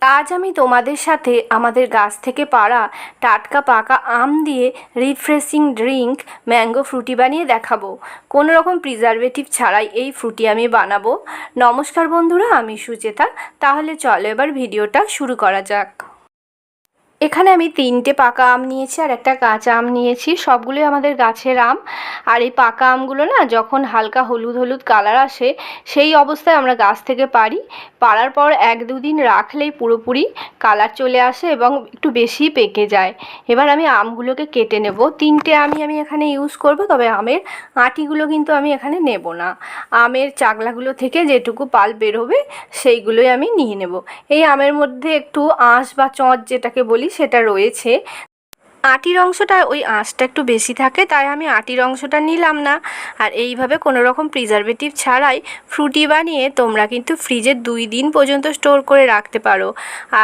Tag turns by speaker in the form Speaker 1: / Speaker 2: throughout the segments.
Speaker 1: আজ আমি তোমাদের সাথে আমাদের গাছ থেকে পাড়া টাটকা পাকা আম দিয়ে রিফ্রেশিং ড্রিঙ্ক ম্যাঙ্গো ফ্রুটি বানিয়ে দেখাবো। কোনো রকম প্রিজারভেটিভ ছাড়াই এই ফ্রুটি আমি বানাবো। নমস্কার বন্ধুরা, আমি সুচেতা। তাহলে চলো এবার ভিডিওটা শুরু করা যাক। এখানে আমি 3টে পাকা আম নিয়েছি আর একটা কাঁচা আম নিয়েছি। সবগুলোই আমাদের গাছের আম। আর এই পাকা আমগুলো না যখন হালকা হলুদ হলুদ কালার আসে সেই অবস্থায় আমরা গাছ থেকে পাড়ার পর 1-2 দিন রাখলেই পুরোপুরি কালার চলে আসে এবং একটু বেশি পেকে যায়। এবার আমি আমগুলোকে কেটে নেব। 3টে আমি এখানে ইউজ করব, তবে আমের আটিগুলো কিন্তু আমি এখানে নেব না। আমের চাকলাগুলো থেকে যেটুকু পাল বেরোবে সেইগুলোই আমি নিয়ে নেব। এই আমের মধ্যে একটু আঁশ বা চঁচ যেটাকে বলি সেটা রয়েছে। আটির অংশটা ওই আঁশটা একটু বেশি থাকে, তাই আমি আটির অংশটা নিলাম না। আর এইভাবে কোনো রকম প্রিজারভেটিভ ছাড়াই ফ্রুটি বানিয়ে তোমরা কিন্তু ফ্রিজে 2 দিন পর্যন্ত স্টোর করে রাখতে পারো।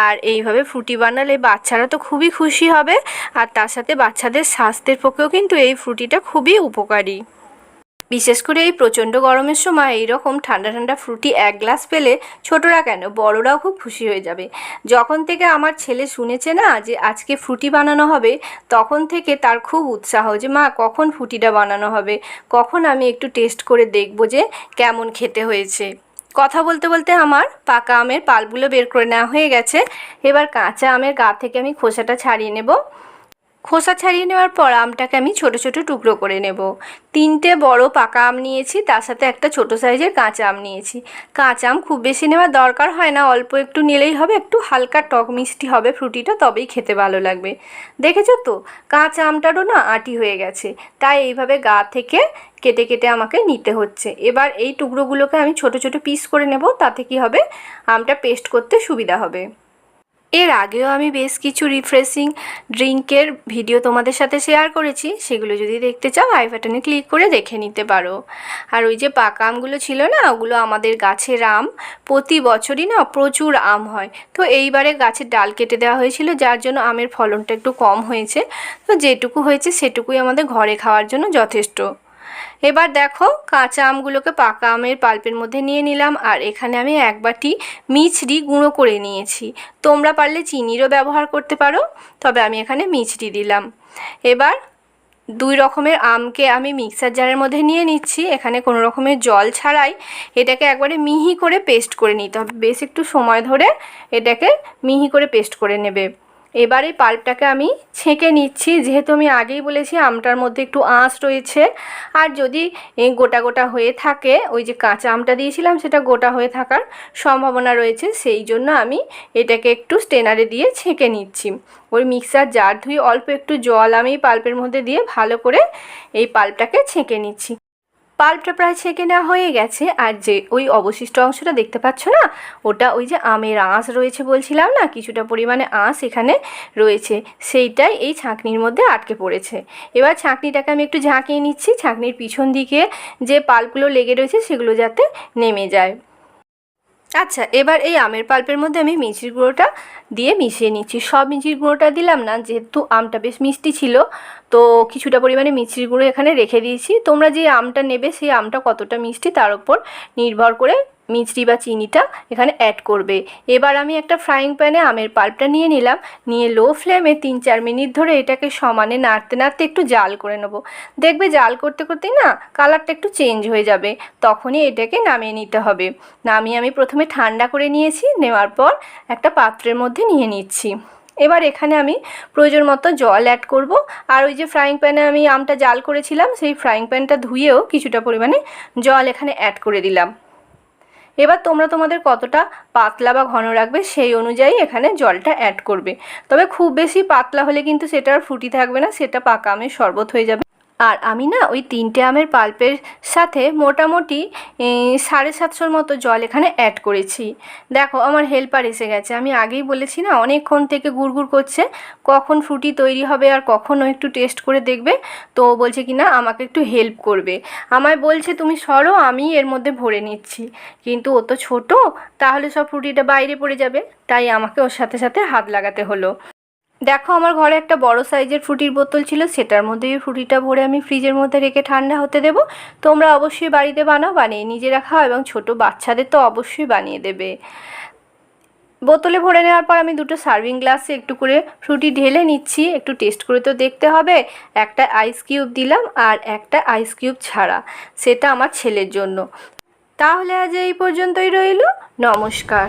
Speaker 1: আর এইভাবে ফ্রুটি বানালে বাচ্চারা তো খুবই খুশি হবে, আর তার সাথে বাচ্চাদের স্বাস্থ্যের পক্ষেও কিন্তু এই ফ্রুটিটা খুবই উপকারী। বিশেষ করে এই প্রচণ্ড গরমের সময় এইরকম ঠান্ডা ঠান্ডা ফ্রুটি 1 গ্লাস পেলে ছোটরা কেন বড়রাও খুব খুশি হয়ে যাবে। যখন থেকে আমার ছেলে শুনেছে না যে আজকে ফ্রুটি বানানো হবে, তখন থেকে তার খুব উৎসাহ যে মা কখন ফ্রুটিটা বানানো হবে, কখন আমি একটু টেস্ট করে দেখব যে কেমন খেতে হয়েছে। কথা বলতে বলতে আমার পাকা আমের পালগুলো বের করে নেওয়া হয়ে গেছে। এবার কাঁচা আমের গা থেকে আমি খোসাটা ছাড়িয়ে নেব। খোসা ছাড়িয়ে নেওয়ার পর আমটাকে আমি ছোট ছোট টুকরো করে নেব। 3টে বড় পাকা আম নিয়েছি, তার সাথে একটা ছোট সাইজের কাঁচা আম নিয়েছি। কাঁচা আম খুব বেশি নেওয়ার দরকার হয় না, অল্প একটু নিলেই হবে। একটু হালকা টক মিষ্টি হবে ফ্রুটিটা, তবেই খেতে ভালো লাগবে। দেখেছো তো কাঁচা আমটারও না আটি হয়ে গেছে, তাই এইভাবে গা থেকে কেটে কেটে আমাকে নিতে হচ্ছে। এবার এই টুকরোগুলোকে আমি ছোট ছোট পিস করে নেব, তাতে কি হবে আমটা পেস্ট করতে সুবিধা হবে। এর আগেও আমি বেশ কিছু রিফ্রেশিং ড্রিঙ্কের ভিডিও তোমাদের সাথে শেয়ার করেছি, সেগুলো যদি দেখতে চাও আই বাটনে ক্লিক করে দেখে নিতে পারো। আর ওই যে পাকা আমগুলো ছিল না, ওগুলো আমাদের গাছের আম। প্রতি বছরই না প্রচুর আম হয়, তো এইবারে গাছের ডাল কেটে দেওয়া হয়েছিল, যার জন্য আমের ফলনটা একটু কম হয়েছে। তো যেটুকু হয়েছে সেটুকুই আমাদের ঘরে খাওয়ার জন্য যথেষ্ট। এবার দেখো কাঁচা আমগুলোকে পাকা আমের পাল্পের মধ্যে নিয়ে নিলাম, আর এখানে আমি 1 বাটি মিছরি গুঁড়ো করে নিয়েছি। তোমরা পারলে চিনিরও ব্যবহার করতে পারো, তবে আমি এখানে মিছরি দিলাম। এবার 2 রকমের আমকে আমি মিক্সার জারের মধ্যে নিয়ে নিচ্ছি। এখানে কোনো রকমের জল ছাড়াই এটাকে একবারে মিহি করে পেস্ট করে নিতে হবে। বেশ একটু সময় ধরে এটাকে মিহি করে পেস্ট করে নেবে। এবার এই পাল্পটাকে আমি ছেঁকে নিচ্ছি, যেহেতু আমি আগেই বলেছি আমটার মধ্যে একটু আঁশ রয়েছে। আর যদি গোটা গোটা হয়ে থাকে, ওই যে কাঁচা আমটা দিয়েছিলাম সেটা গোটা হয়ে থাকার সম্ভাবনা রয়েছে, সেই জন্য আমি এটাকে একটু স্টেনারে দিয়ে ছেঁকে নিচ্ছি। ওই মিক্সার জার ধুয়ে অল্প একটু জল আমি পাল্পের মধ্যে দিয়ে ভালো করে এই পাল্পটাকে ছেঁকে নিচ্ছি। পাল্পটা প্রায় ছেঁকে নেওয়া হয়ে গেছে। আর যে ওই অবশিষ্ট অংশটা দেখতে পাচ্ছ না, ওটা ওই যে আমের আঁশ রয়েছে বলছিলাম না, কিছুটা পরিমাণে আঁশ এখানে রয়েছে, সেইটাই এই ছাঁকনির মধ্যে আটকে পড়েছে। এবার ছাঁকনিটাকে আমি একটু ঝাঁকিয়ে নিচ্ছি, ছাঁকনির পিছন দিকে যে পাল্পগুলো লেগে রয়েছে সেগুলো যাতে নেমে যায়। আচ্ছা, এবার এই আমের পাল্পের মধ্যে আমি মিষ্টির গুঁড়োটা দিয়ে মিশিয়ে নিচ্ছি। সব মিষ্টির গুঁড়োটা দিলাম না, যেহেতু আমটা বেশ মিষ্টি ছিল, তো কিছুটা পরিমাণে মিষ্টির গুঁড়ো এখানে রেখে দিয়েছি। তোমরা যে আমটা নেবে সেই আমটা কতটা মিষ্টি তার উপর নির্ভর করে মিষ্টি বা চিনিটা এখানে অ্যাড করবে। এবার আমি একটা ফ্রাইং প্যানে আমের পাল্পটা নিয়ে নিলাম, নিয়ে লো ফ্লেমে 3-4 মিনিট ধরে এটাকে সমানে নাড়তে নাড়তে একটু জাল করে নেব। দেখবে জাল করতে করতেই না কালারটা একটু চেঞ্জ হয়ে যাবে, তখনই এটাকে নামিয়ে নিতে হবে। নামিয়ে আমি প্রথমে ঠান্ডা করে নিয়েছি, নেওয়ার পর একটা পাত্রের মধ্যে নিয়ে নিচ্ছি। এবার এখানে আমি প্রয়োজন মতো জল অ্যাড করব। আর ওই যে ফ্রাইং প্যানে আমি আমটা জাল করেছিলাম, সেই ফ্রাইং প্যানটা ধুয়েও কিছুটা পরিমাণে জল এখানে অ্যাড করে দিলাম। এবার তোমরা তোমাদের কতটা পাতলা বা ঘন রাখবে সেই অনুযায়ী এখানে জলটা অ্যাড করবে। তবে খুব বেশি পাতলা হলে কিন্তু সেটা আর ফ্রুটি থাকবে না, সেটা পাকা আমের শরবত হয়ে যাবে। আর আমি না ওই 3টে আমের পাল্পের সাথে মোটামুটি 750 মতো জল এখানে অ্যাড করেছি। দেখো আমার হেল্পার এসে গেছে, আমি আগেই বলেছি না অনেকক্ষণ থেকে গুড়গুড় করছে কখন ফ্রুটি তৈরি হবে আর কখনও একটু টেস্ট করে দেখবে। তো বলছে কি না আমাকে একটু হেল্প করবে, আমায় বলছে তুমি সরো আমি এর মধ্যে ভরে নিচ্ছি। কিন্তু ও তো ছোটো, তাহলে সব ফ্রুটিটা বাইরে পড়ে যাবে, তাই আমাকে ওর সাথে সাথে হাত লাগাতে হলো। দেখো আমার ঘরে একটা বড় সাইজের ফ্রুটির বোতল ছিল, সেটার মধ্যে এই ফ্রুটিটা ভরে আমি ফ্রিজের মধ্যে রেখে ঠান্ডা হতে দেব। তোমরা অবশ্যই বাড়িতে বানাও, বানিয়ে নিজেরা খাও এবং ছোট বাচ্চাদের তো অবশ্যই বানিয়ে দেবে। বোতলে ভরে নেওয়ার পর আমি দুটো সার্ভিং গ্লাসে একটু করে ফ্রুটি ঢেলে নিচ্ছি। একটু টেস্ট করে তো দেখতে হবে। একটা আইস কিউব দিলাম আর একটা আইস কিউব ছাড়া, সেটা আমার ছেলের জন্য। তাহলে আজ এই পর্যন্তই রইল। নমস্কার।